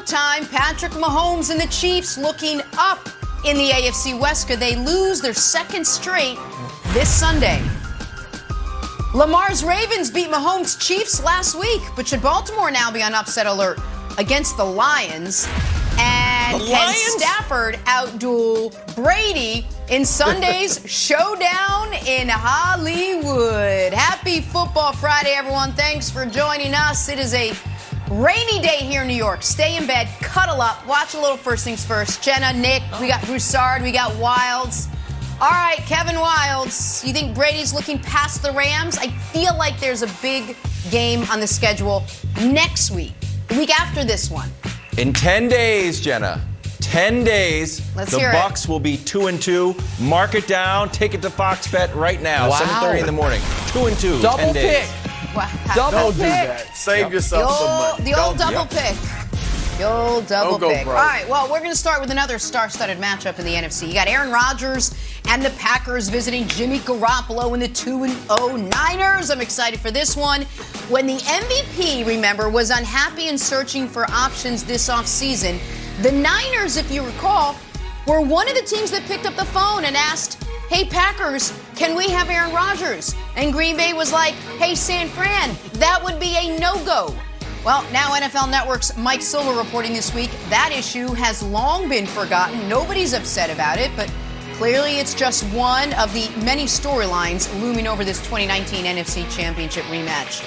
time. Patrick Mahomes and the Chiefs looking up in the AFC West. Could they lose their second straight this Sunday? Lamar's Ravens beat Mahomes' Chiefs last week, but should Baltimore now be on upset alert against the Lions? And can Stafford outduel Brady in Sunday's showdown in Hollywood? Happy Football Friday, everyone. Thanks for joining us. It is a rainy day here in New York. Stay in bed, cuddle up, watch a little First Things First. Jenna, Nick, we got Broussard, we got Wilds. All right, Kevin Wilds, you think Brady's looking past the Rams? I feel like there's a big game on the schedule next week, the week after this one. In 10 days, Jenna. 10 days. Let's the hear Bucks will be 2-2. Mark it down. Take it to Fox Bet right now. Wow. 7:30 in the morning. 2-2. Double 10 days. pick. Wow. Double Don't do pick. that. Save yourself some money. The old double pick. The old double Don't go pick. broke. All right, well, we're going to start with another star-studded matchup in the NFC. You got Aaron Rodgers and the Packers visiting Jimmy Garoppolo and the 2-0 Niners. I'm excited for this one. When the MVP, remember, was unhappy and searching for options this offseason, the Niners, if you recall, were one of the teams that picked up the phone and asked, hey, Packers, can we have Aaron Rodgers? And Green Bay was like, hey, San Fran, that would be a no-go. Well, now NFL Network's Mike Silver reporting this week, that issue has long been forgotten. Nobody's upset about it, but clearly it's just one of the many storylines looming over this 2019 NFC Championship rematch.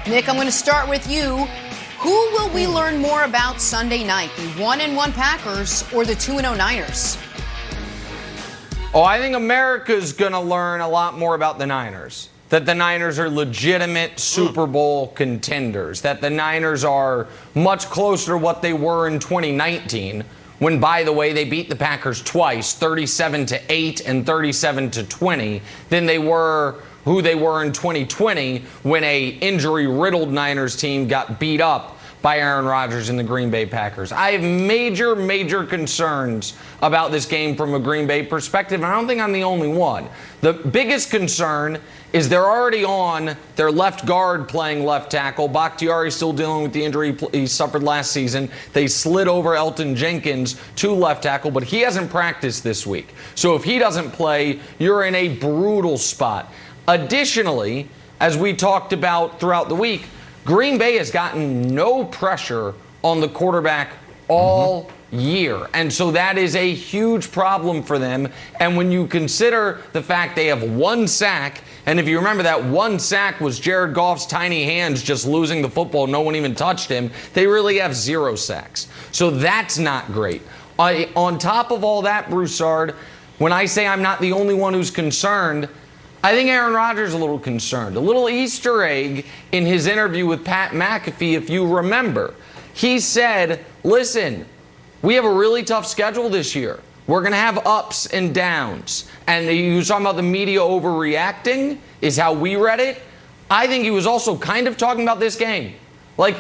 Nick, I'm going to start with you. Who will we learn more about Sunday night, the 1-1 Packers or the 2-0 Niners? Oh, I think America's going to learn a lot more about the Niners. That the Niners are legitimate Super Bowl contenders. That the Niners are much closer to what they were in 2019, when, by the way, they beat the Packers twice, 37-8 and 37-20, than they were who they were in 2020 when a injury-riddled Niners team got beat up by Aaron Rodgers and the Green Bay Packers. I have major concerns about this game from a Green Bay perspective, and I don't think I'm the only one. The biggest concern is they're already on their left guard playing left tackle. Bakhtiari still dealing with the injury he suffered last season. They slid over Elton Jenkins to left tackle, but he hasn't practiced this week. So if he doesn't play, you're in a brutal spot. Additionally, as we talked about throughout the week, Green Bay has gotten no pressure on the quarterback all year. And so that is a huge problem for them. And when you consider the fact they have one sack, and if you remember that one sack was Jared Goff's tiny hands just losing the football, no one even touched him, they really have 0 sacks. So that's not great. On top of all that, Broussard, when I say I'm not the only one who's concerned, I think Aaron Rodgers is a little concerned. A little Easter egg in his interview with Pat McAfee, if you remember. He said, listen, we have a really tough schedule this year. We're going to have ups and downs. And he was talking about the media overreacting, is how we read it. I think he was also kind of talking about this game. Like,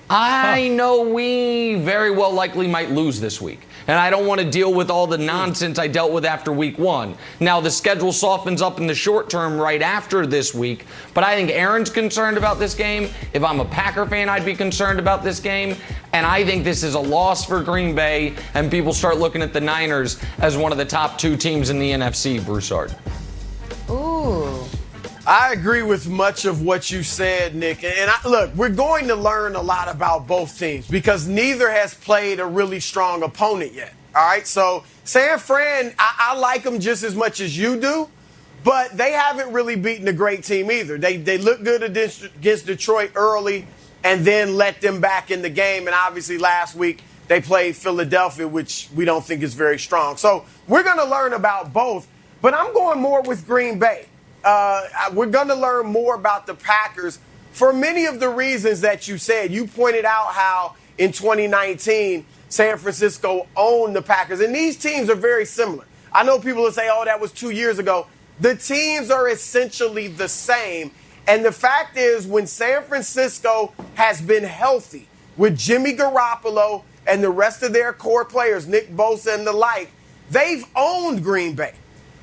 I know we very well likely might lose this week. And I don't want to deal with all the nonsense I dealt with after week 1. Now, the schedule softens up in the short term right after this week. But I think Aaron's concerned about this game. If I'm a Packer fan, I'd be concerned about this game. And I think this is a loss for Green Bay. And people start looking at the Niners as one of the top 2 teams in the NFC, Broussard. Ooh. I agree with much of what you said, Nick. And look, we're going to learn a lot about both teams because neither has played a really strong opponent yet. All right, so San Fran, I like them just as much as you do, but they haven't really beaten a great team either. They look good against Detroit early and then let them back in the game. And obviously last week they played Philadelphia, which we don't think is very strong. So we're going to learn about both, but I'm going more with Green Bay. We're going to learn more about the Packers for many of the reasons that you said. You pointed out how in 2019, San Francisco owned the Packers. And these teams are very similar. I know people will say, oh, that was 2 years ago. The teams are essentially the same. And the fact is, when San Francisco has been healthy with Jimmy Garoppolo and the rest of their core players, Nick Bosa and the like, they've owned Green Bay.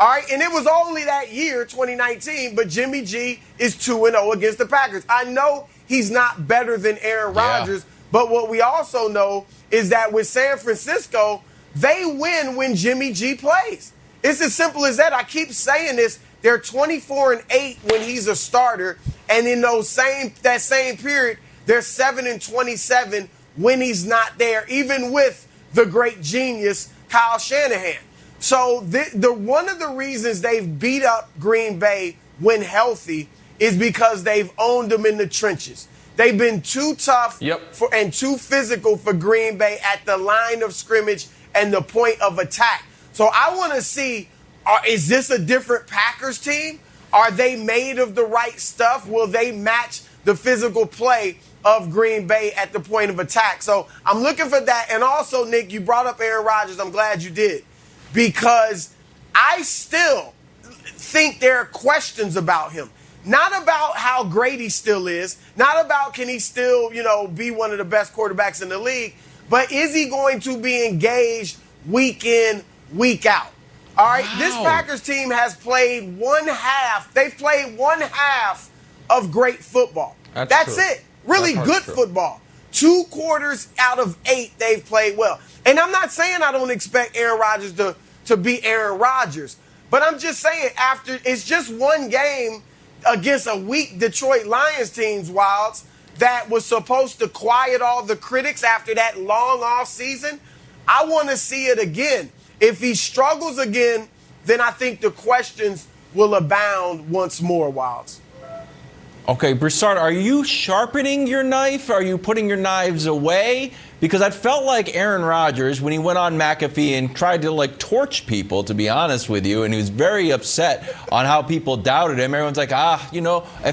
All right, and it was only that year, 2019, but Jimmy G is 2-0 against the Packers. I know he's not better than Aaron Rodgers, But what we also know is that with San Francisco, they win when Jimmy G plays. It's as simple as that. I keep saying this. They're 24-8 when he's a starter, and in that same period, they're 7-27 when he's not there, even with the great genius Kyle Shanahan. So one of the reasons they've beat up Green Bay when healthy is because they've owned them in the trenches. They've been too tough and too physical for Green Bay at the line of scrimmage and the point of attack. So I want to see, is this a different Packers team? Are they made of the right stuff? Will they match the physical play of Green Bay at the point of attack? So I'm looking for that. And also, Nick, you brought up Aaron Rodgers. I'm glad you did, because I still think there are questions about him. Not about how great he still is, not about can he still, be one of the best quarterbacks in the league, but is he going to be engaged week in, week out? All right, This Packers team has played they've played one half of great football. That's true. it. Really good football. 2 quarters out of 8 they've played well. And I'm not saying I don't expect Aaron Rodgers to be Aaron Rodgers, but I'm just saying it's just one game against a weak Detroit Lions team's Wilds that was supposed to quiet all the critics after that long off season. I want to see it again. If he struggles again, then I think the questions will abound once more, Wilds. Okay, Broussard, are you sharpening your knife? Are you putting your knives away? Because I felt like Aaron Rodgers, when he went on McAfee and tried to, torch people, to be honest with you, and he was very upset on how people doubted him. Everyone's like, I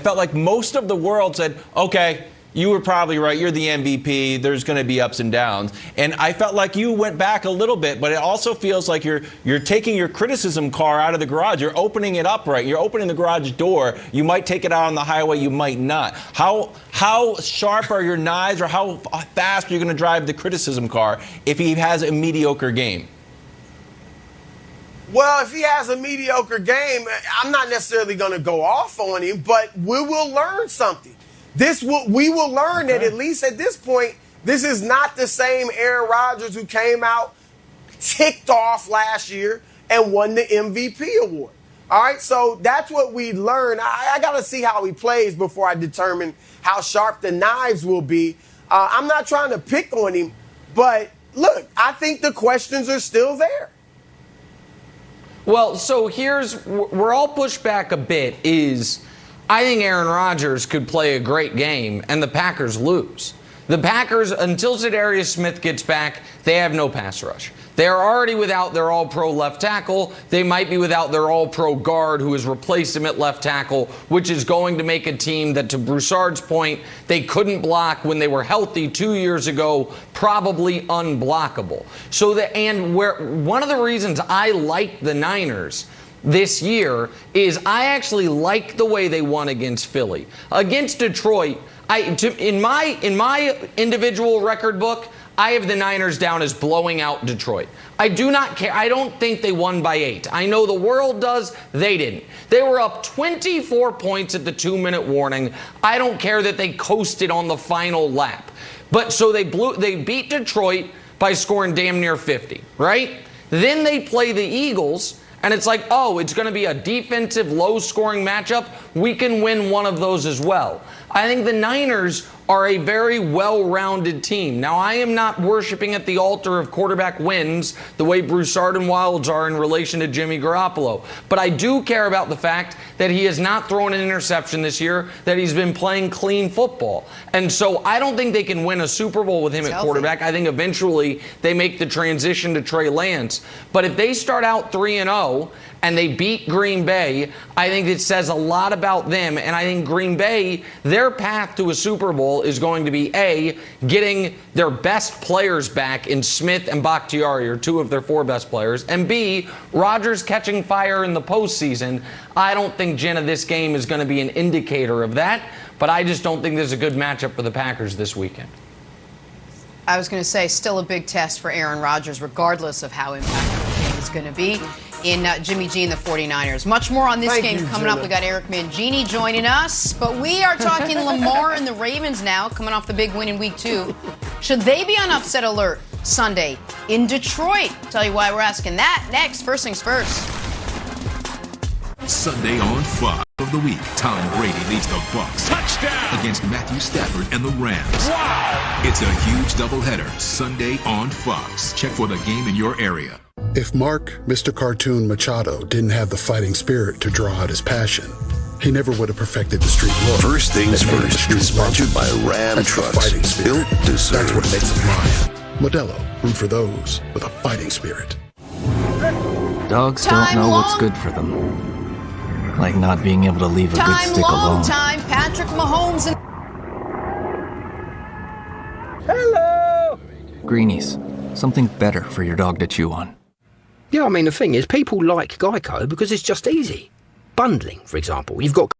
felt like most of the world said, okay, you were probably right. You're the MVP. There's going to be ups and downs. And I felt like you went back a little bit, but it also feels like you're taking your criticism car out of the garage. You're opening it up, right? You're opening the garage door. You might take it out on the highway. You might not. How sharp are your knives, or how fast are you going to drive the criticism car if he has a mediocre game? Well, if he has a mediocre game, I'm not necessarily going to go off on him, but we will learn something. We will learn that at least at this point, this is not the same Aaron Rodgers who came out ticked off last year and won the MVP award. All right, so that's what we learn. I got to see how he plays before I determine how sharp the knives will be. I'm not trying to pick on him, but look, I think the questions are still there. Well, so where I'll push back a bit is I think Aaron Rodgers could play a great game and the Packers lose. The Packers, until Zadarius Smith gets back, they have no pass rush. They're already without their all-pro left tackle. They might be without their all-pro guard who has replaced him at left tackle, which is going to make a team that, to Broussard's point, they couldn't block when they were healthy 2 years ago, probably unblockable. One of the reasons I like the Niners this year is I actually like the way they won against Philly. Against Detroit, in my individual record book, I have the Niners down as blowing out Detroit. I do not care. I don't think they won by 8. I know the world does. They didn't. They were up 24 points at the 2-minute warning. I don't care that they coasted on the final lap. But so they beat Detroit by scoring damn near 50, right? Then they play the Eagles, and it's like, it's going to be a defensive, low-scoring matchup. We can win one of those as well. I think the Niners are a very well-rounded team. Now, I am not worshiping at the altar of quarterback wins the way Broussard and Wilds are in relation to Jimmy Garoppolo. But I do care about the fact that he has not thrown an interception this year, that he's been playing clean football. And so I don't think they can win a Super Bowl with him at quarterback. I think eventually they make the transition to Trey Lance. But if they start out 3-0 and they beat Green Bay, I think it says a lot about them. And I think Green Bay, their path to a Super Bowl is going to be A, getting their best players back in Smith and Bakhtiari, or 2 of their 4 best players, and B, Rodgers catching fire in the postseason. I don't think, Jenna, this game is going to be an indicator of that, but I just don't think there's a good matchup for the Packers this weekend. I was going to say, still a big test for Aaron Rodgers, regardless of how impactful the game is going to be in Jimmy G and the 49ers. Much more on this game coming up. We got Eric Mangini joining us, but we are talking Lamar and the Ravens now, coming off the big win in week 2 Should they be on upset alert Sunday in Detroit? Tell you why we're asking that next. First things first. Sunday on Fox of the week, Tom Brady leads the Bucs touchdown against Matthew Stafford and the Rams. Wow! It's a huge doubleheader Sunday on Fox. Check for the game in your area. If Mark, Mr. Cartoon Machado, didn't have the fighting spirit to draw out his passion, he never would have perfected the street look. First things first is sponsored by Ram That's Trucks, the fighting spirit. built to serve. That's what makes them mine. Modelo, root for those with a fighting spirit. Dogs don't know what's good for them. Like not being able to leave a good stick alone. Time, Patrick Mahomes and Hello! Greenies. Something better for your dog to chew on. Yeah, I mean, the thing is, people like Geico because it's just easy. Bundling, for example. You've got